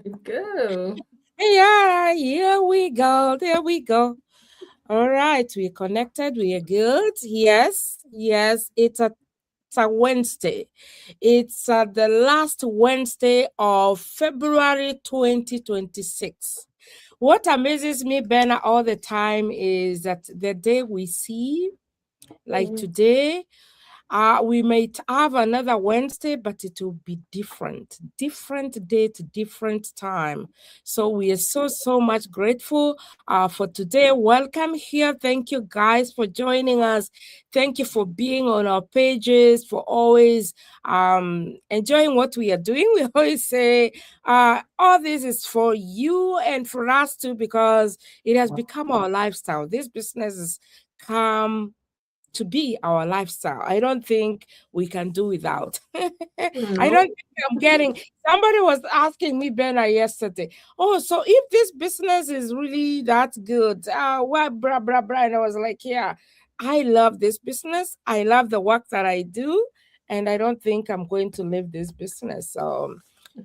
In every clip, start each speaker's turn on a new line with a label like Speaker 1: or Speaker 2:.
Speaker 1: Go.
Speaker 2: Yeah, here we go. There we go. All right, we're connected. We are good. Yes. It's a Wednesday. It's the last Wednesday of February 2026. What amazes me, Ben, all the time is that the day we see, like
Speaker 1: Mm.
Speaker 2: today, we might have another Wednesday, but it will be different date, different time. So we are so much grateful for today. Welcome here. Thank you guys for joining us. Thank you for being on our pages, for always enjoying what we are doing. We always say all this is for you and for us too, because it has become our lifestyle. This business has come to be our lifestyle. I don't think we can do without. I don't
Speaker 1: No.
Speaker 2: think I'm getting. Somebody was asking me, Benna, yesterday. Oh, so if this business is really that good, what blah blah blah? And I was like, yeah, I love this business. I love the work that I do, and I don't think I'm going to leave this business. So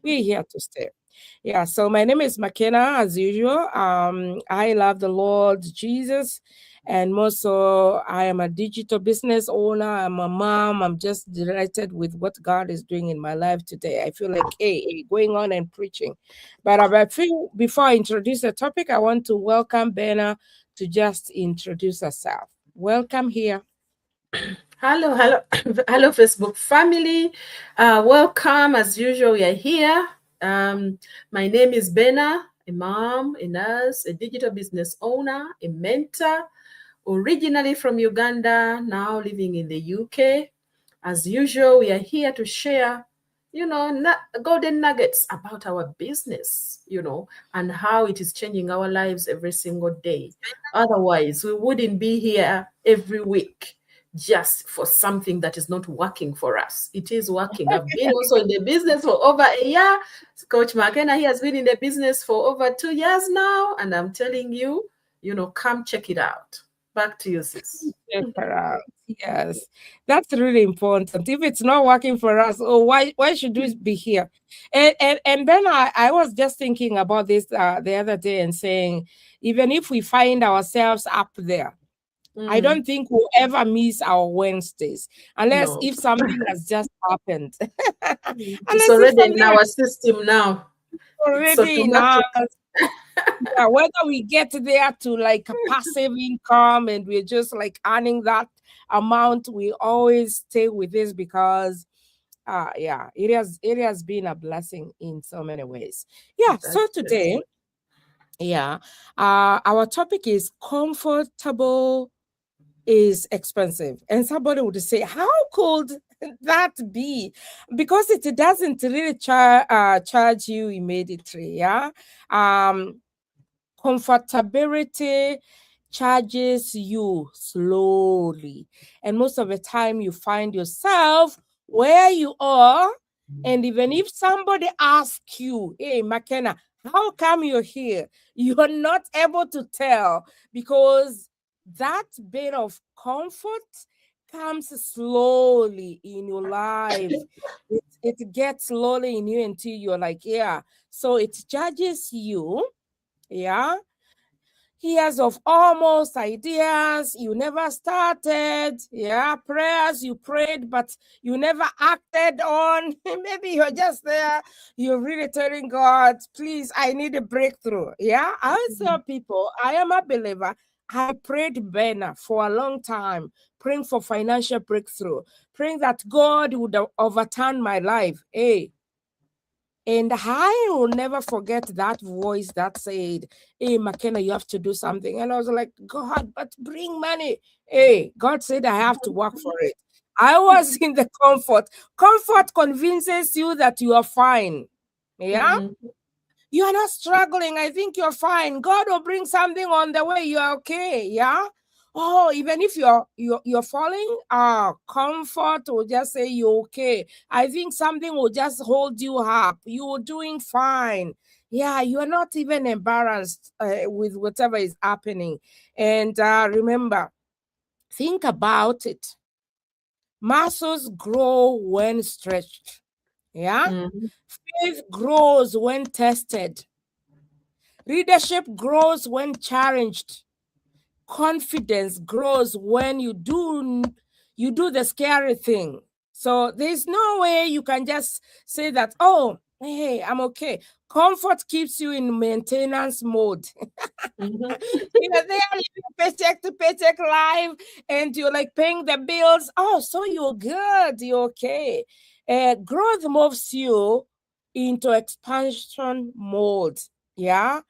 Speaker 2: we're here to stay. Yeah, so my name is McKenna, as usual. I love the Lord Jesus, and more so, I am a digital business owner. I'm a mom. I'm just delighted with what God is doing in my life today. I feel like, hey, going on and preaching. But I feel before I introduce the topic, I want to welcome Benna to just introduce herself. Welcome here.
Speaker 1: Hello, hello, Facebook family. Welcome. As usual, we are here. My name is Bena, a mom, a nurse, a digital business owner, a mentor, originally from Uganda, now living in the UK. As usual, we are here to share, golden nuggets about our business, and how it is changing our lives every single day. Otherwise, we wouldn't be here every week just for something that is not working for us. It is working. I've been also in the business for over a year. Coach McKenna, he has been in the business for over 2 years now. And I'm telling you, come check it out. Back to you, sis.
Speaker 2: Check her out. Yes, that's really important. If it's not working for us, oh, why should we be here? And then I was just thinking about this the other day and saying, even if we find ourselves up there, I don't think we'll ever miss our Wednesdays unless
Speaker 1: No,
Speaker 2: if something has just happened.
Speaker 1: it's
Speaker 2: Unless if
Speaker 1: already in
Speaker 2: something
Speaker 1: our system now. It's
Speaker 2: already in us.
Speaker 1: automatic.
Speaker 2: Yeah, whether we get there to like a passive income and we're just like earning that amount, we always stay with this because yeah, it has been a blessing in so many ways. Yeah, so
Speaker 1: That's it.
Speaker 2: today, yeah, our topic is comfortable is expensive. And somebody would say, how could that be? Because it doesn't really charge you immediately, yeah. Comfortability charges you slowly. And most of the time, you find yourself where you are. And even if somebody asks you, hey, McKenna, how come you're here? You're not able to tell because that bit of comfort comes slowly in your life. It gets slowly in you until you're like, yeah. So it charges you, yeah, years of almost ideas you never started, yeah, prayers you prayed but you never acted on. Maybe you're just there, you're really telling God, please, I need a breakthrough. Yeah, I always tell people I am a believer. I prayed Benna for a long time, praying for financial breakthrough, praying that God would overturn my life. Hey, and I will never forget that voice that said, hey, McKenna, you have to do something. And I was like, God, but bring money. Hey, God said I have to work for it. I was in the comfort. Comfort convinces you that you are fine. Yeah?
Speaker 1: Mhm.
Speaker 2: You are not struggling. I think you're fine. God will bring something on the way. You're okay. Yeah. Oh, even if you're falling, comfort will just say you're okay. I think something will just hold you up. You're doing fine. Yeah, you're not even embarrassed with whatever is happening. And remember, think about it. Muscles grow when stretched. Yeah.
Speaker 1: Mhm.
Speaker 2: Faith grows when tested. Leadership grows when challenged. Confidence grows when you do the scary thing. So there's no way you can just say that, oh, hey, I'm okay. Comfort keeps you in maintenance mode.
Speaker 1: Mhm.
Speaker 2: You're there living paycheck to paycheck life, and you're like paying the bills. Oh, so you're good, you're okay. Growth moves you into expansion mode. Yeah.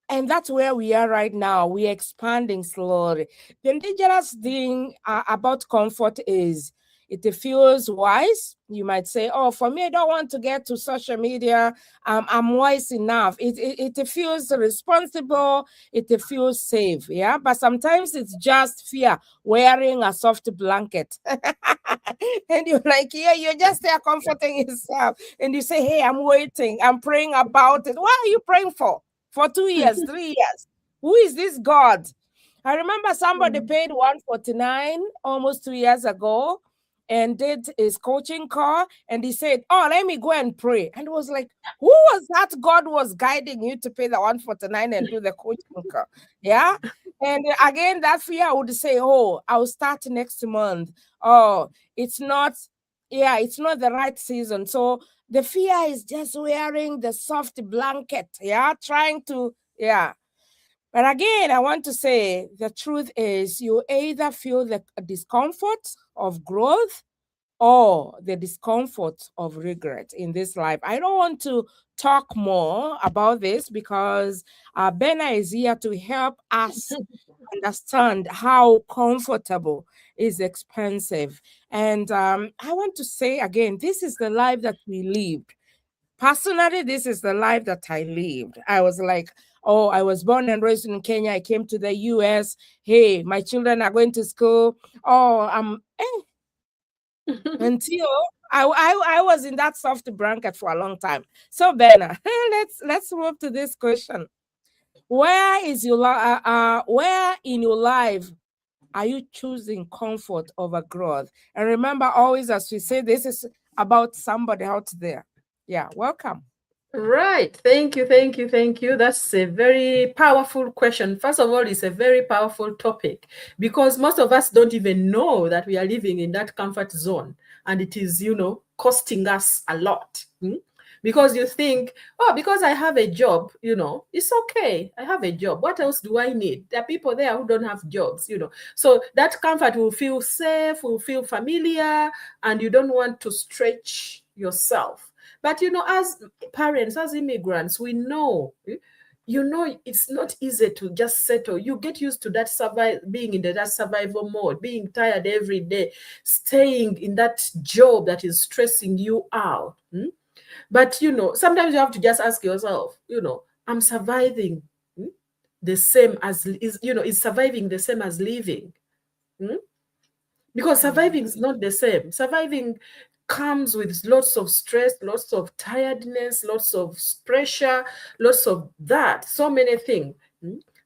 Speaker 2: And that's where we are right now. We're expanding slowly. The dangerous thing about comfort is it feels wise. You might say, oh, for me, I don't want to get to social media. I'm wise enough. It feels responsible. It feels safe. Yeah. But sometimes it's just fear wearing a soft blanket. And you're like, yeah, you're just there comforting yourself. And you say, hey, I'm waiting. I'm praying about it. What are you praying for 2 years, 3 years? Who is this God? I remember somebody paid 149 almost 2 years ago and did his coaching call, and he said, oh, let me go and pray. And it was like, who was that God was guiding you to pay the 149 and do the coaching call? Yeah. And again, that fear would say, oh, I'll start next month. Oh, it's not, yeah, it's not the right season. So the fear is just wearing the soft blanket, yeah, trying to, yeah. But again, I want to say the truth is you either feel the discomfort of growth or the discomfort of regret in this life. I don't want to talk more about this because Bena is here to help us understand how comfortable is expensive. And I want to say again, this is the life that we lived. Personally, this is the life that I lived. I was like, oh, I was born and raised in Kenya. I came to the US. Hey, my children are going to school. Oh, until I was in that soft blanket for a long time. So Bena, let's move to this question. Where in your life are you choosing comfort over growth? And remember, always as we say, this is about somebody out there. Yeah, welcome.
Speaker 1: Right. Thank you. Thank you. Thank you. That's a very powerful question. First of all, it's a very powerful topic because most of us don't even know that we are living in that comfort zone and it is, costing us a lot. Because you think, oh, because I have a job, it's okay. I have a job. What else do I need? There are people there who don't have jobs. So that comfort will feel safe, will feel familiar, and you don't want to stretch yourself. But as parents, as immigrants, we know, it's not easy to just settle. You get used to that being in that survival mode, being tired every day, staying in that job that is stressing you out. But sometimes you have to just ask yourself, I'm surviving the same as is surviving the same as living? Because surviving is not the same. Surviving comes with lots of stress, lots of tiredness, lots of pressure, lots of that, so many things.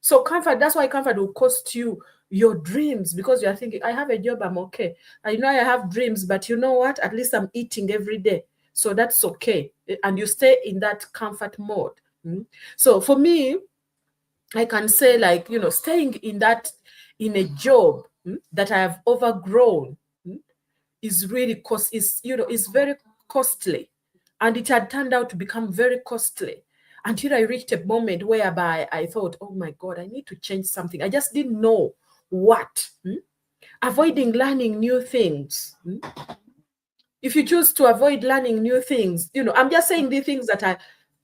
Speaker 1: So comfort, that's why comfort will cost you your dreams because you are thinking, I have a job, I'm okay. I know I have dreams, but you know what? At least I'm eating every day. So that's okay. And you stay in that comfort mode. So for me, I can say staying in a job that I have overgrown is really is very costly, and it had turned out to become very costly until I reached a moment whereby I thought, oh my God, I need to change something. I just didn't know what. Avoiding learning new things. If you choose to avoid learning new things, I'm just saying the things that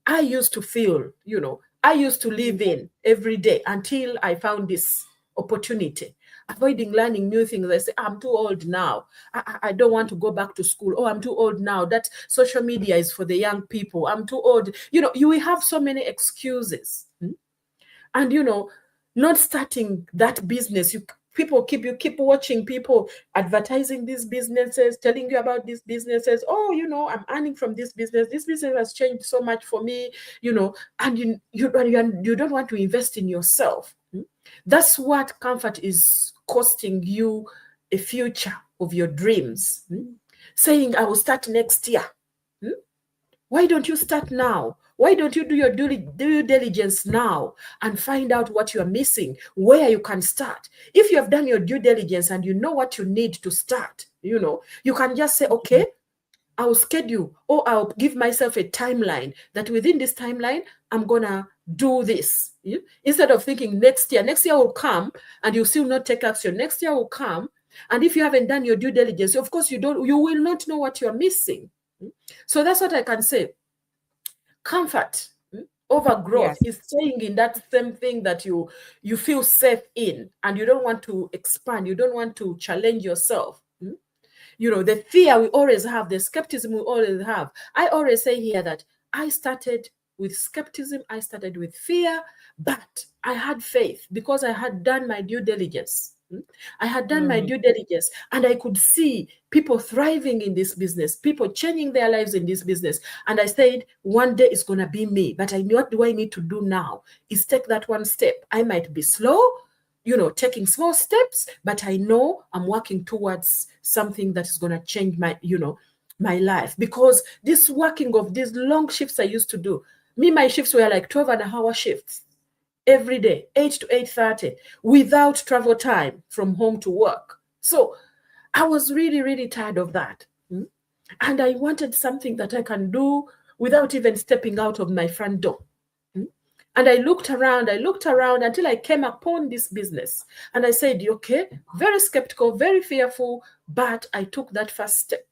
Speaker 1: I used to feel, I used to live in every day until I found this opportunity. Avoiding learning new things. I say, I'm too old now. I don't want to go back to school. Oh, I'm too old now. That social media is for the young people. I'm too old. You will have so many excuses. And not starting that business. You keep watching people advertising these businesses, telling you about these businesses. Oh, I'm earning from this business. This business has changed so much for me. And you don't want to invest in yourself. That's what comfort is costing you, a future of your dreams. Saying I will start next year. Why don't you start now? Why don't you do your due diligence now and find out what you are missing, where you can start? If you have done your due diligence and you know what you need to start, you can just say, okay, I'll schedule, or I'll give myself a timeline that within this timeline, I'm going to do this. Instead of thinking next year will come and you still not take action. Next year will come. And if you haven't done your due diligence, of course, you will not know what you're missing. So that's what I can say. Comfort over growth is staying in that same thing that you feel safe in, and you don't want to expand. You don't want to challenge yourself. The fear we always have, the skepticism we always have. I always say here that I started with skepticism, I started with fear, but I had faith because I had done my due diligence. I had done my due diligence, and I could see people thriving in this business, people changing their lives in this business. And I said, one day it's going to be me, but what do I need to do now? Is take that one step. I might be slow, taking small steps, but I know I'm working towards something that is going to change my, my life. Because this working of these long shifts I used to do, my shifts were like 12-hour shifts every day, 8 to 8:30, without travel time from home to work. So I was really, really tired of that. And I wanted something that I can do without even stepping out of my front door. And I looked around until I came upon this business. And I said, okay, very skeptical, very fearful, but I took that first step.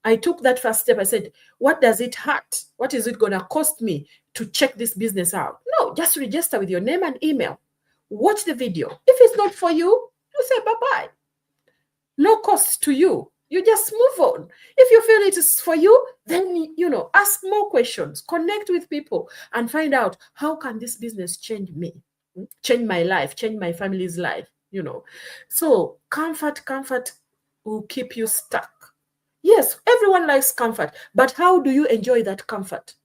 Speaker 1: I said, what does it hurt? What is it going to cost me to check this business out? No, just register with your name and email. Watch the video. If it's not for you, you say bye-bye. No cost to you. You just move on. If you feel it is for you, then, ask more questions, connect with people, and find out, how can this business change me, change my life, change my family's life, So comfort will keep you stuck. Yes, everyone likes comfort, but how do you enjoy that comfort?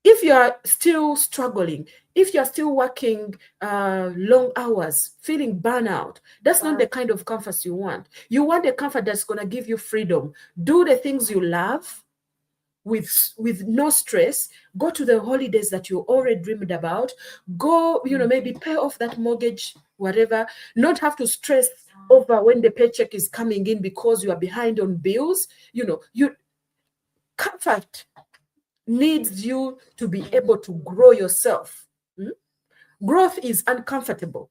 Speaker 1: If you are still struggling, if you're still working long hours, feeling burnout, that's not the kind of comfort you want. You want a comfort that's going to give you freedom. Do the things you love with no stress. Go to the holidays that you already dreamed about. Go, maybe pay off that mortgage, whatever. Not have to stress over when the paycheck is coming in because you are behind on bills. Comfort needs you to be able to grow yourself. Growth is uncomfortable,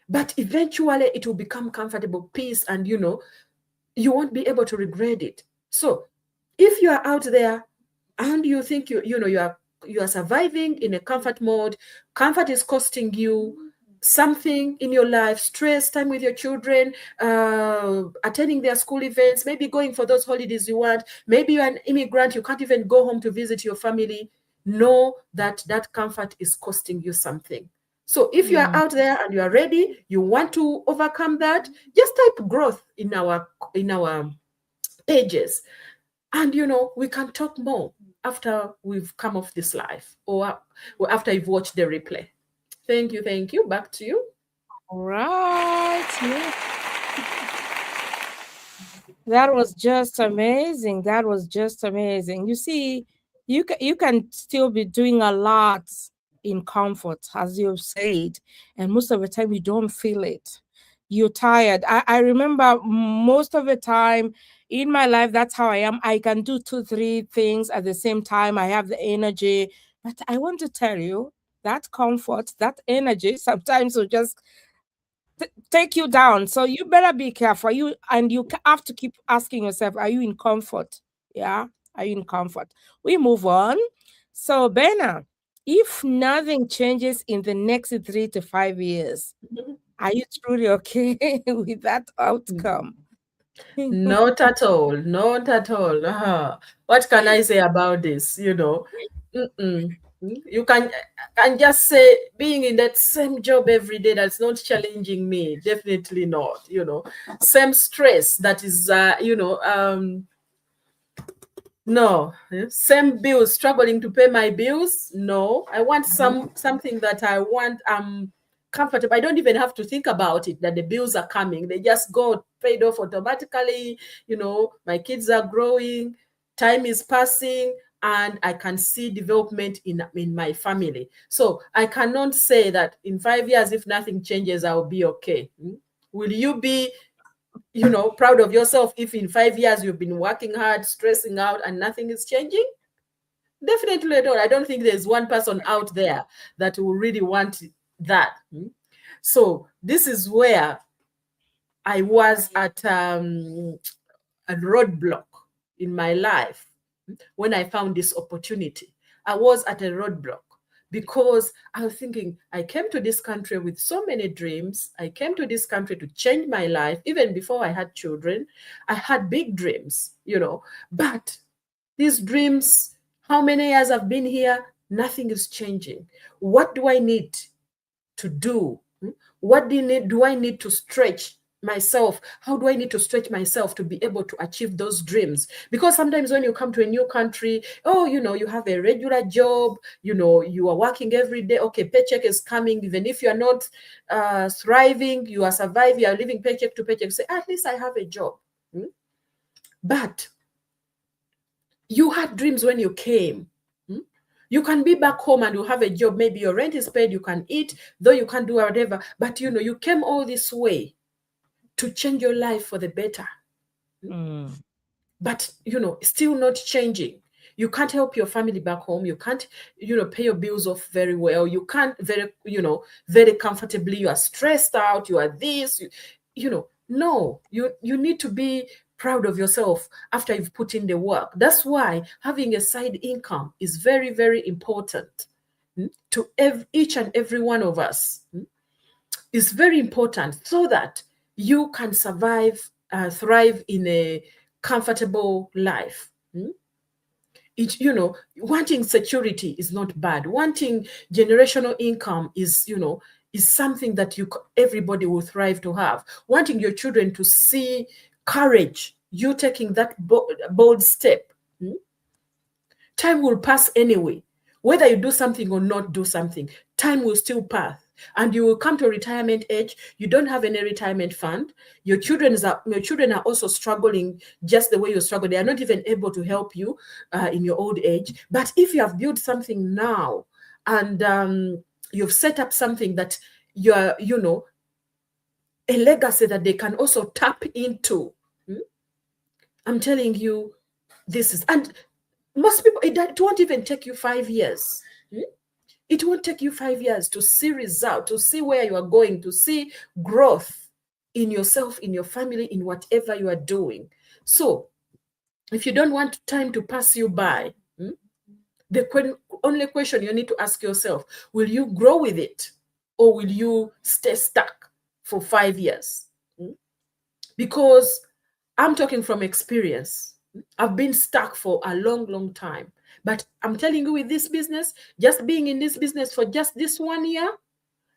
Speaker 1: but eventually it will become comfortable peace, and you won't be able to regret it. So if you are out there and you think you are surviving in a comfort mode, comfort is costing you something in your life, stress, time with your children, attending their school events, maybe going for those holidays you want, maybe you're an immigrant, you can't even go home to visit your family, know that that comfort is costing you something. So if you are out there and you are ready, you want to overcome that, just type growth in our pages, and we can talk more after we've come off this live, or after you've watched the replay. Thank you. Back to you.
Speaker 2: All right. Yeah. That was just amazing. You see, you can still be doing a lot in comfort, as you've said, and most of the time you don't feel it. You're tired. I remember most of the time in my life, that's how I am. I can do 2-3 things at the same time. I have the energy. But I want to tell you, that comfort, that energy sometimes will just take you down. So you better be careful. You have to keep asking yourself, are you in comfort? Yeah, are you in comfort? We move on. So Bena, if nothing changes in the next 3 to 5 years, are you truly okay with that outcome?
Speaker 1: Not at all. What can I say about this? You can just say, being in that same job every day, that's not challenging me. Definitely not. Same stress that is no. Same bills, struggling to pay my bills. No, I want something that I want comfortable. I don't even have to think about it, that the bills are coming. They just go paid off automatically. You know, my kids are growing, time is passing, and I can see development in my family. So I cannot say that in 5 years, if nothing changes, I'll be okay. Will you be, you know, proud of yourself if in 5 years you've been working hard, stressing out, and nothing is changing? Definitely not. I don't think there's one person out there that will really want that. So this is where I was at a roadblock in my life. When I found this opportunity, I was at a roadblock because I was thinking, I came to this country with so many dreams. I came to this country to change my life. Even before I had children, I had big dreams, you know, but these dreams, how many years I've been here, nothing is changing. What do I need to do? What do I need to stretch myself? How do I need to stretch myself to be able to achieve those dreams? Because sometimes when you come to a new country, oh, you know, you have a regular job, you know, you are working every day. Okay, paycheck is coming. Even if you're not thriving, you are surviving, you are living paycheck to paycheck. Say, at least I have a job. But you had dreams when you came. You can be back home and you have a job. Maybe your rent is paid. You can eat, though you can't do whatever. But, you know, you came all this way to change your life for the better. But, you know, still not changing. You can't help your family back home. You can't, you know, pay your bills off very well. You can't very comfortably. You are stressed out. You are this, you know. No, you need to be proud of yourself after you've put in the work. That's why having a side income is very, very important to each and every one of us. It's very important so that you can survive, thrive in a comfortable life. You know, wanting security is not bad. Wanting generational income is, you know, is something that everybody will thrive to have. Wanting your children to see courage, you taking that bold step. Time will pass anyway. Whether you do something or not do something, time will still pass. And you will come to retirement age. You don't have any retirement fund. Your children are also struggling just the way you struggle. They are not even able to help you in your old age. But if you have built something now and you've set up something that you're, you know, a legacy that they can also tap into, I'm telling you, this is, and most people, it won't even take you 5 years. It won't take you 5 years to see result, to see where you are going, to see growth in yourself, in your family, in whatever you are doing. So if you don't want time to pass you by, the only question you need to ask yourself, will you grow with it or will you stay stuck for 5 years? Because I'm talking from experience. I've been stuck for a long, long time. But I'm telling you, with this business, just being in this business for just this 1 year,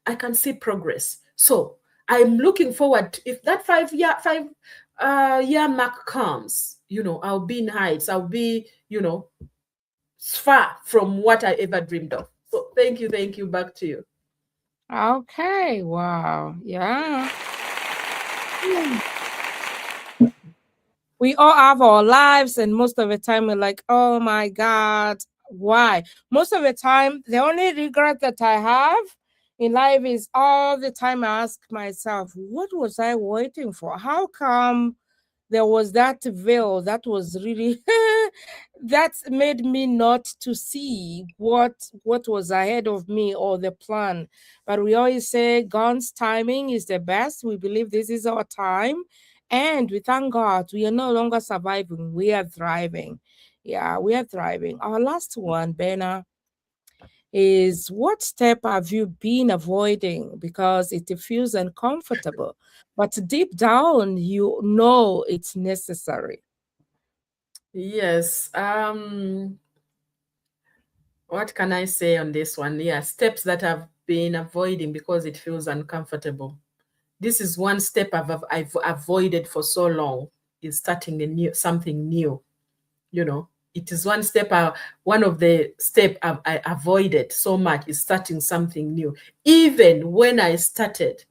Speaker 1: I can see progress. So I'm looking forward, if that 5 year mark comes, you know, I'll be in heights. I'll be, you know, far from what I ever dreamed of. So thank you. Back to you.
Speaker 2: Okay. Wow. Yeah. We all have our lives, and most of the time we're like, oh my God, why? Most of the time, the only regret that I have in life is all the time I ask myself, what was I waiting for? How come there was that veil that was really that made me not to see what was ahead of me or the plan? But we always say God's timing is the best. We believe this is our time. And we thank God we are no longer surviving, we are thriving. Yeah, we are thriving. Our last one, Bena, is what step have you been avoiding because it feels uncomfortable, but deep down you know it's necessary?
Speaker 1: Yes. What can I say on this one? Yeah, steps that I've been avoiding because it feels uncomfortable. This is one step I've avoided for so long, is starting something new. You know, it is one step. One of the steps I avoided so much is starting something new. Even when I started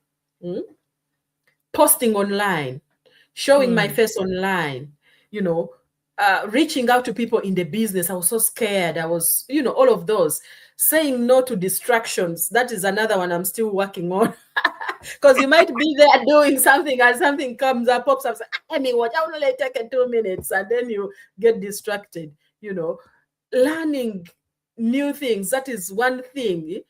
Speaker 1: posting online, showing my face online, reaching out to people in the business. I was so scared. I was, all of those. Saying no to distractions. That is another one I'm still working on. Because you might be there doing something and something comes up, pops up, I mean, what? I will only take 2 minutes, and then you get distracted. Learning new things. That is one thing.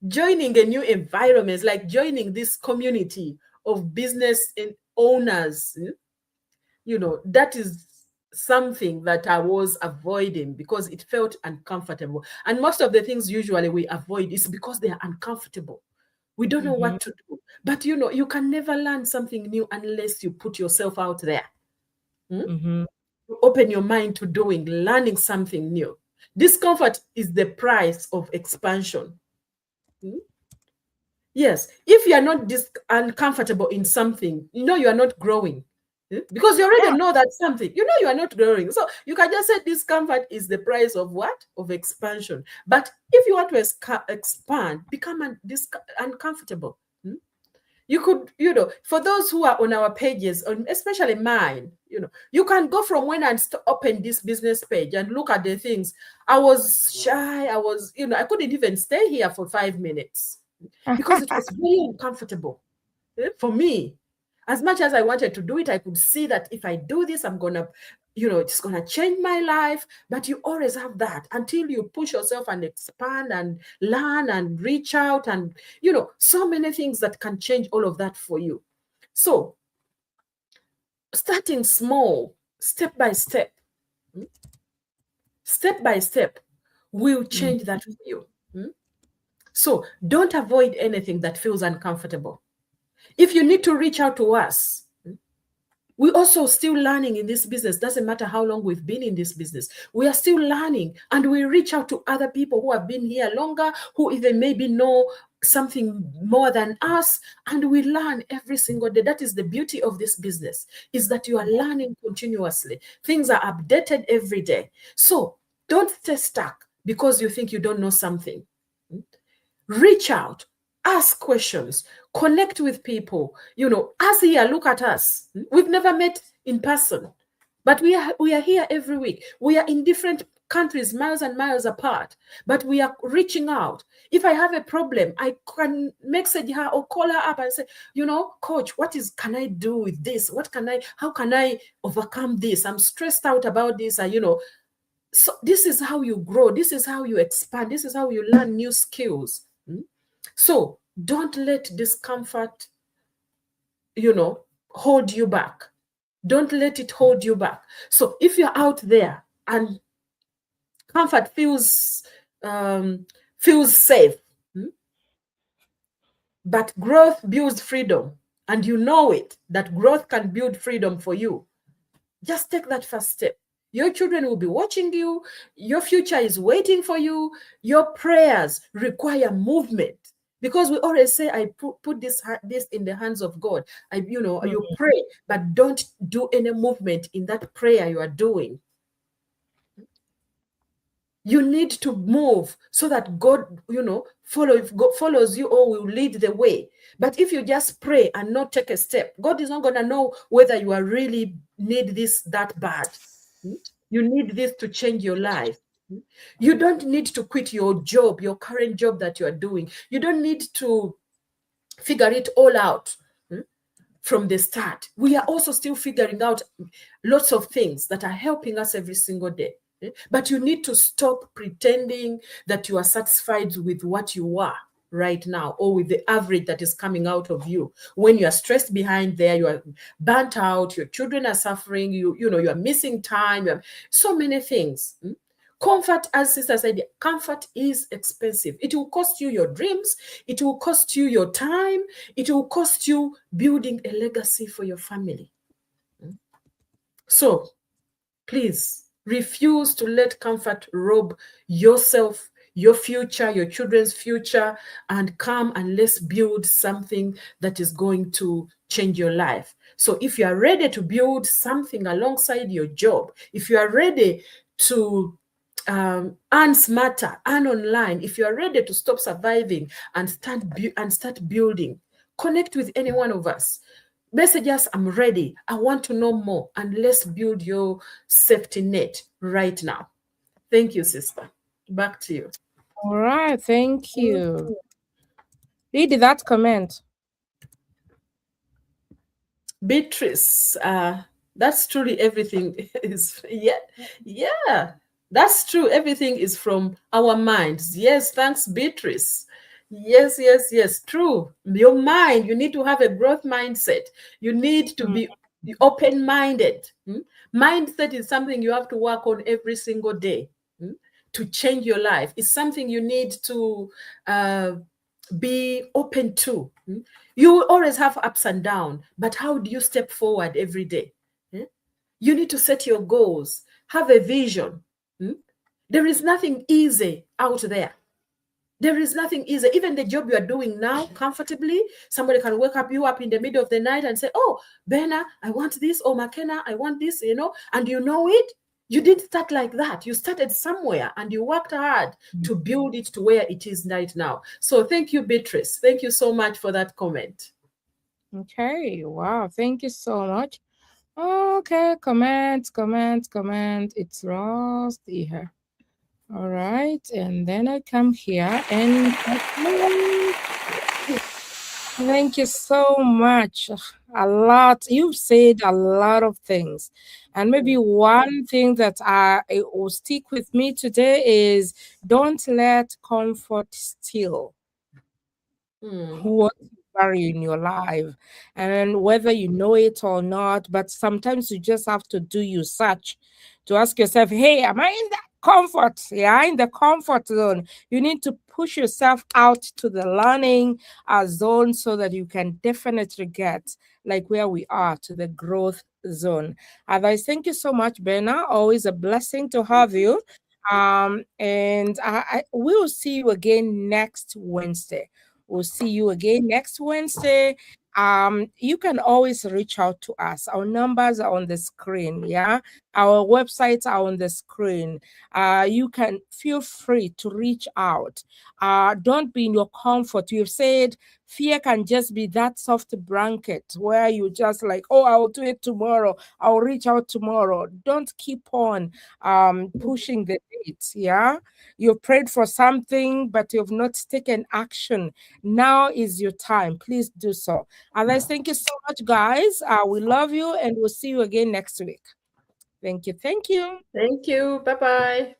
Speaker 1: Joining a new environment, like joining this community of business owners, that is something that I was avoiding because it felt uncomfortable. And most of the things usually we avoid is because they are uncomfortable. We don't know what to do. But you can never learn something new unless you put yourself out there. You open your mind to learning something new. Discomfort is the price of expansion. Yes, if you are not uncomfortable in something, you are not growing. Because you already know that something, you are not growing. So you can just say discomfort is the price of what? Of expansion. But if you want to expand, become uncomfortable. You could, for those who are on our pages, especially mine, you can go from when I opened this business page and look at the things. I was shy. I was, I couldn't even stay here for 5 minutes because it was very uncomfortable for me. As much as I wanted to do it, I could see that if I do this, I'm going to, it's going to change my life. But you always have that until you push yourself and expand and learn and reach out and, so many things that can change all of that for you. So starting small, step by step will change that for you. So don't avoid anything that feels uncomfortable. If you need to reach out to us, we're also still learning in this business. Doesn't matter how long we've been in this business. We are still learning, and we reach out to other people who have been here longer, who even maybe know something more than us, and we learn every single day. That is the beauty of this business, is that you are learning continuously. Things are updated every day. So don't stay stuck because you think you don't know something. Reach out. Ask questions, connect with people, as here, look at us. We've never met in person, but we are here every week. We are in different countries, miles and miles apart, but we are reaching out. If I have a problem, I can message her or call her up and say, coach, can I do with this? How can I overcome this? I'm stressed out about this. So this is how you grow. This is how you expand. This is how you learn new skills. So don't let discomfort, hold you back. Don't let it hold you back. So if you're out there and comfort feels safe, but growth builds freedom, and you know it, that growth can build freedom for you, just take that first step. Your children will be watching you. Your future is waiting for you. Your prayers require movement. Because we always say, I put this in the hands of God. You pray, but don't do any movement in that prayer you are doing. You need to move so that God, God follows you or will lead the way. But if you just pray and not take a step, God is not going to know whether you are really need this that bad. You need this to change your life. You don't need to quit your job, your current job that you are doing. You don't need to figure it all out from the start. We are also still figuring out lots of things that are helping us every single day. But you need to stop pretending that you are satisfied with what you are right now, or with the average that is coming out of you. When you are stressed behind there, you are burnt out, your children are suffering, you are missing time, you have so many things. Comfort, as sister said, comfort is expensive. It will cost you your dreams. It will cost you your time. It will cost you building a legacy for your family. So please refuse to let comfort rob yourself, your future, your children's future, and come and let's build something that is going to change your life. So if you are ready to build something alongside your job, if you are ready to earn smarter, earn online, if you are ready to stop surviving and start building, connect with any one of us. Message us, I'm ready. I want to know more. And let's build your safety net right now. Thank you, sister. Back to you.
Speaker 2: All right, thank you. Read that comment.
Speaker 1: Beatrice, that's truly everything is, yeah, that's true. Everything is from our minds. Yes, thanks, Beatrice. Yes, true. Your mind, you need to have a growth mindset. You need to be open-minded. Mindset is something you have to work on every single day to change your life. It's something you need to be open to. You will always have ups and downs, but how do you step forward every day? You need to set your goals, have a vision. There is nothing easy out there. There is nothing easy. Even the job you are doing now comfortably, somebody can wake up you up in the middle of the night and say, oh, Bena, I want this, or McKenna, I want this, and you know it. You didn't start like that. You started somewhere and you worked hard to build it to where it is right now. So thank you, Beatrice. Thank you so much for that comment.
Speaker 2: Okay, wow, thank you so much. Okay, comment. It's lost here. All right, and then I come here and thank you so much. A lot. You've said a lot of things. And maybe one thing that it will stick with me today is don't let comfort steal what you value in your life. And whether you know it or not, but sometimes you just have to do your search to ask yourself, hey, am I in that comfort? Yeah, in the comfort zone. You need to push yourself out to the learning zone so that you can definitely get like where we are to the growth zone. Otherwise, thank you so much, Bena. Always a blessing to have you. And I will see you again next Wednesday. We'll see you again next Wednesday. You can always reach out to us. Our numbers are on the screen. Yeah, our websites are on the screen. You can feel free to reach out. Don't be in your comfort. You've said fear can just be that soft blanket where you just like, oh, I'll do it tomorrow. I'll reach out tomorrow. Don't keep on pushing the dates. Yeah, you've prayed for something, but you've not taken action. Now is your time. Please do so. Otherwise, thank you so much, guys. We love you, and we'll see you again next week. Thank you.
Speaker 1: Thank you. Bye-bye.